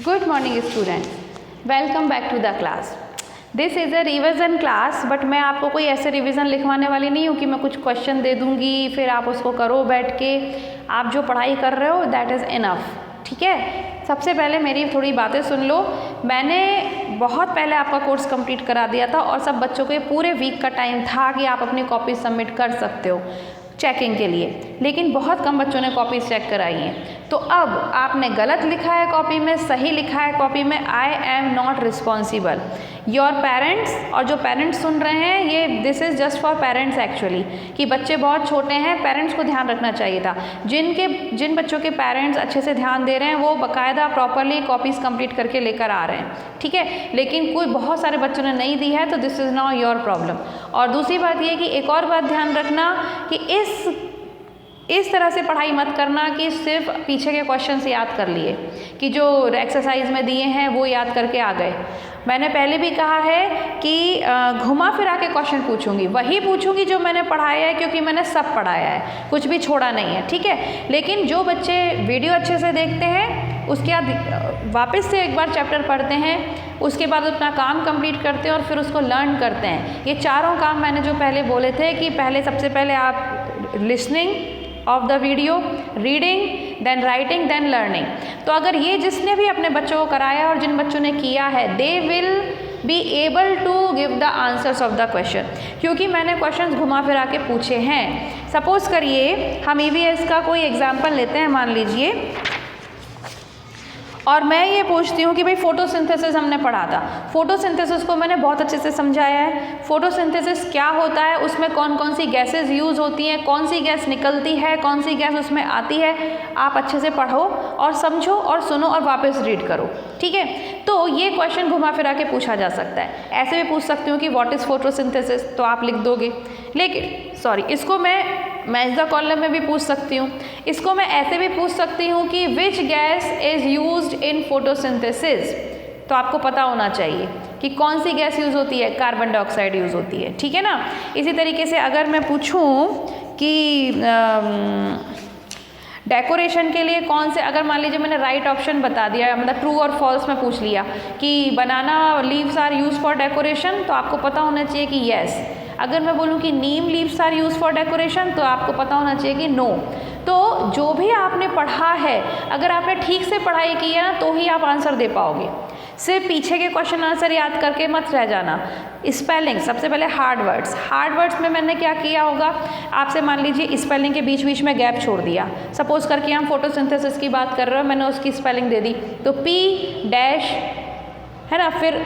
Good morning students, welcome back to the class. This is a revision class, but मैं आपको कोई ऐसे revision लिखवाने वाली नहीं हूँ कि मैं कुछ क्वेश्चन दे दूँगी फिर आप उसको करो बैठ के। आप जो पढ़ाई कर रहे हो दैट इज़ इनफ, ठीक है। सबसे पहले मेरी थोड़ी बातें सुन लो। मैंने बहुत पहले आपका कोर्स कंप्लीट करा दिया था और सब बच्चों को ये पूरे वीक का टाइम था कि आप अपनी कॉपी सबमिट कर सकते हो चेकिंग के लिए, लेकिन बहुत कम बच्चों ने कॉपी चेक कराई हैं। तो अब आपने गलत लिखा है कॉपी में, सही लिखा है कॉपी में, I am not responsible. Your parents, और जो पेरेंट्स सुन रहे हैं ये this is just for parents actually, कि बच्चे बहुत छोटे हैं, पेरेंट्स को ध्यान रखना चाहिए था। जिन बच्चों के पेरेंट्स अच्छे से ध्यान दे रहे हैं वो बाकायदा प्रॉपरली कॉपीज़ कंप्लीट करके लेकर आ रहे हैं, ठीक है। लेकिन कोई बहुत सारे बच्चों ने नहीं दी है तो this is not your problem. और दूसरी बात ये कि एक और बात ध्यान रखना कि इस तरह से पढ़ाई मत करना कि सिर्फ पीछे के क्वेश्चंस याद कर लिए, कि जो एक्सरसाइज में दिए हैं वो याद करके आ गए। मैंने पहले भी कहा है कि घुमा फिरा के क्वेश्चन पूछूंगी, वही पूछूंगी जो मैंने पढ़ाया है, क्योंकि मैंने सब पढ़ाया है, कुछ भी छोड़ा नहीं है, ठीक है। लेकिन जो बच्चे वीडियो अच्छे से देखते हैं उसके बाद वापस से एक बार चैप्टर पढ़ते हैं, उसके बाद अपना काम कंप्लीट करते हैं और फिर उसको लर्न करते हैं। ये चारों काम मैंने जो पहले बोले थे कि सबसे पहले आप listening of the video, reading, then writing, then learning. तो अगर ये जिसने भी अपने बच्चों को कराया और जिन बच्चों ने किया है they will be able to give the answers of the question, क्योंकि मैंने क्वेश्चंस घुमा फिरा के पूछे हैं। सपोज करिए हम ईवीएस का कोई एग्जाम्पल लेते हैं, मान लीजिए, और मैं ये पूछती हूँ कि भाई फोटोसिंथेसिस हमने पढ़ा था, फोटोसिंथेसिस को मैंने बहुत अच्छे से समझाया है। फोटोसिंथेसिस क्या होता है, उसमें कौन कौन सी गैसेस यूज़ होती हैं, कौन सी गैस निकलती है, कौन सी गैस उसमें आती है, आप अच्छे से पढ़ो और समझो और सुनो और वापस रीड करो, ठीक है। तो ये क्वेश्चन घुमा फिरा के पूछा जा सकता है। ऐसे भी पूछ सकती हूँ कि व्हाट इज़ फोटोसिंथेसिस, तो आप लिख दोगे। लेकिन सॉरी, इसको मैं मैच द कॉलम में भी पूछ सकती हूँ। इसको मैं ऐसे भी पूछ सकती हूँ कि which gas is used in photosynthesis, तो आपको पता होना चाहिए कि कौन सी गैस यूज़ होती है, कार्बन डाइऑक्साइड यूज़ होती है, ठीक है ना। इसी तरीके से अगर मैं पूछूँ कि डेकोरेशन के लिए कौन से, अगर मान लीजिए मैंने राइट ऑप्शन बता दिया, मतलब ट्रू और फॉल्स में पूछ लिया कि banana leaves are use for decoration, तो आपको पता होना चाहिए कि येस। अगर मैं बोलूँ कि neem leaves are use for decoration, तो आपको पता होना चाहिए कि नो। तो जो भी आपने पढ़ा है, अगर आपने ठीक से पढ़ाई की है ना तो ही आप आंसर दे पाओगे। सिर्फ पीछे के क्वेश्चन आंसर याद करके मत रह जाना। स्पेलिंग, सबसे पहले हार्ड वर्ड्स में मैंने क्या किया होगा, आपसे मान लीजिए स्पेलिंग के बीच बीच में गैप छोड़ दिया। सपोज करके हम फोटोसिंथेसिस की बात कर रहे हो, मैंने उसकी स्पेलिंग दे दी, तो पी डैश है ना, फिर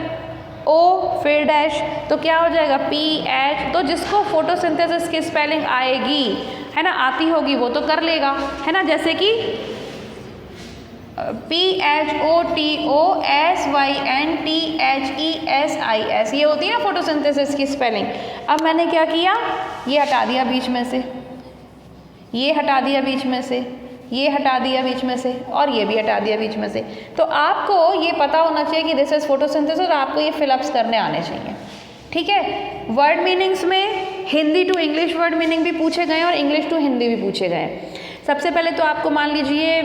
ओ, फिर डैश, तो क्या हो जाएगा पी एच। तो जिसको फोटोसिंथेसिस की स्पेलिंग आएगी है ना, आती होगी, वो तो कर लेगा, है ना। जैसे कि PHOTOSYNTHESIS, ये होती है ना फोटोसिंथेसिस की स्पेलिंग। अब मैंने क्या किया, ये हटा दिया बीच में से, ये हटा दिया बीच में से, ये हटा दिया बीच में से, और ये भी हटा दिया बीच में से। तो आपको ये पता होना चाहिए कि दिस इज फोटोसिंथेसिस और आपको ये फिलअप्स करने आने चाहिए, ठीक है। वर्ड मीनिंग्स में Hindi to English word meaning भी पूछे गए और इंग्लिश टू हिंदी भी पूछे गए। सबसे पहले तो आपको मान लीजिए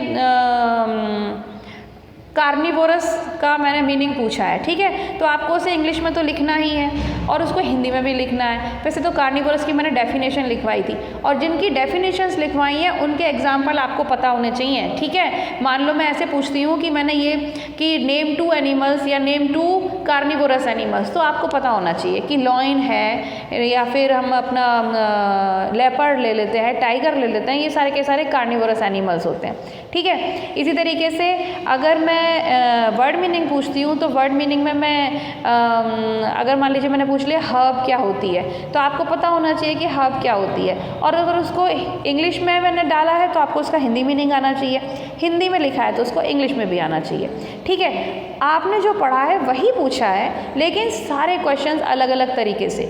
कार्निवोरस का मैंने मीनिंग पूछा है, ठीक है, तो आपको उसे इंग्लिश में तो लिखना ही है और उसको हिंदी में भी लिखना है। वैसे तो कार्निवोरस की मैंने डेफिनेशन लिखवाई थी, और जिनकी डेफिनेशंस लिखवाई हैं उनके एग्जाम्पल आपको पता होने चाहिए, ठीक है। मान लो मैं ऐसे पूछती हूँ कि मैंने ये कि नेम 2 एनिमल्स या नेम 2 कार्निवोरस एनिमल्स, तो आपको पता होना चाहिए कि लॉयन है, या फिर हम अपना लेपर्ड ले लेते हैं, टाइगर ले लेते हैं, ये सारे के सारे कार्निवोरस एनिमल्स होते हैं, ठीक है। इसी तरीके से अगर मैं वर्ड मीनिंग पूछती हूँ, तो वर्ड मीनिंग में मैं अगर मान लीजिए मैंने पूछ लिया हर्ब क्या होती है, तो आपको पता होना चाहिए कि हर्ब क्या होती है। और अगर उसको इंग्लिश में मैंने डाला है तो आपको उसका हिंदी मीनिंग आना चाहिए, हिंदी में लिखा है तो उसको इंग्लिश में भी आना चाहिए, ठीक है। आपने जो पढ़ा है वही पूछा है, लेकिन सारे क्वेश्चंस अलग अलग तरीके से।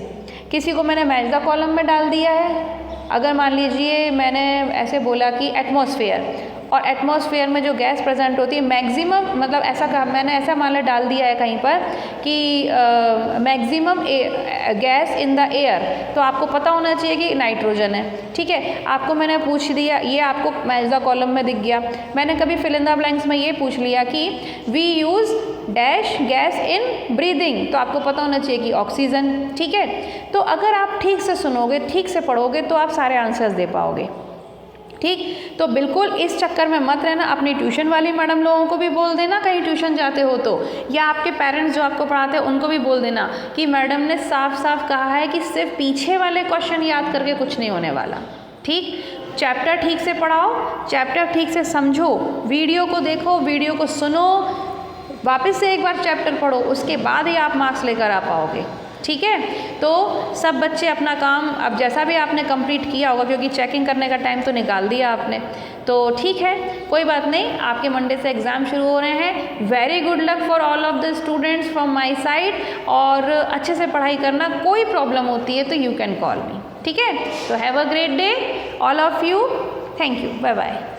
किसी को मैंने मैच द कॉलम में डाल दिया है। अगर मान लीजिए मैंने ऐसे बोला कि एटमॉस्फेयर, और एटमॉस्फेयर में जो गैस प्रेजेंट होती है मैक्सिमम, मतलब ऐसा कहा मैंने, ऐसा मान लो डाल दिया है कहीं पर कि maximum gas in the air, तो आपको पता होना चाहिए कि नाइट्रोजन है। ठीक है, आपको मैंने पूछ दिया, ये आपको मैजा कॉलम में दिख गया। मैंने कभी फिल इन द ब्लैंक्स में ये पूछ लिया कि we use dash gas in breathing, तो आपको पता होना चाहिए कि ऑक्सीजन। ठीक है, तो अगर आप ठीक से सुनोगे, ठीक से पढ़ोगे तो आप सारे आंसर्स दे पाओगे। ठीक, तो बिल्कुल इस चक्कर में मत रहना। अपनी ट्यूशन वाली मैडम लोगों को भी बोल देना कहीं ट्यूशन जाते हो तो, या आपके पेरेंट्स जो आपको पढ़ाते हैं उनको भी बोल देना कि मैडम ने साफ साफ कहा है कि सिर्फ पीछे वाले क्वेश्चन याद करके कुछ नहीं होने वाला। ठीक, चैप्टर ठीक से पढ़ाओ, चैप्टर ठीक से समझो, वीडियो को देखो, वीडियो को सुनो, वापस से एक बार चैप्टर पढ़ो, उसके बाद ही आप मार्क्स लेकर आ पाओगे। ठीक है, तो सब बच्चे अपना काम अब जैसा भी आपने कंप्लीट किया होगा, क्योंकि चेकिंग करने का टाइम तो निकाल दिया आपने, तो ठीक है, कोई बात नहीं, आपके मंडे से एग्ज़ाम शुरू हो रहे हैं। Very good luck for all of the students from my side, और अच्छे से पढ़ाई करना। कोई प्रॉब्लम होती है तो यू कैन कॉल मी। ठीक है, तो have a great day all of you. Thank you, bye bye.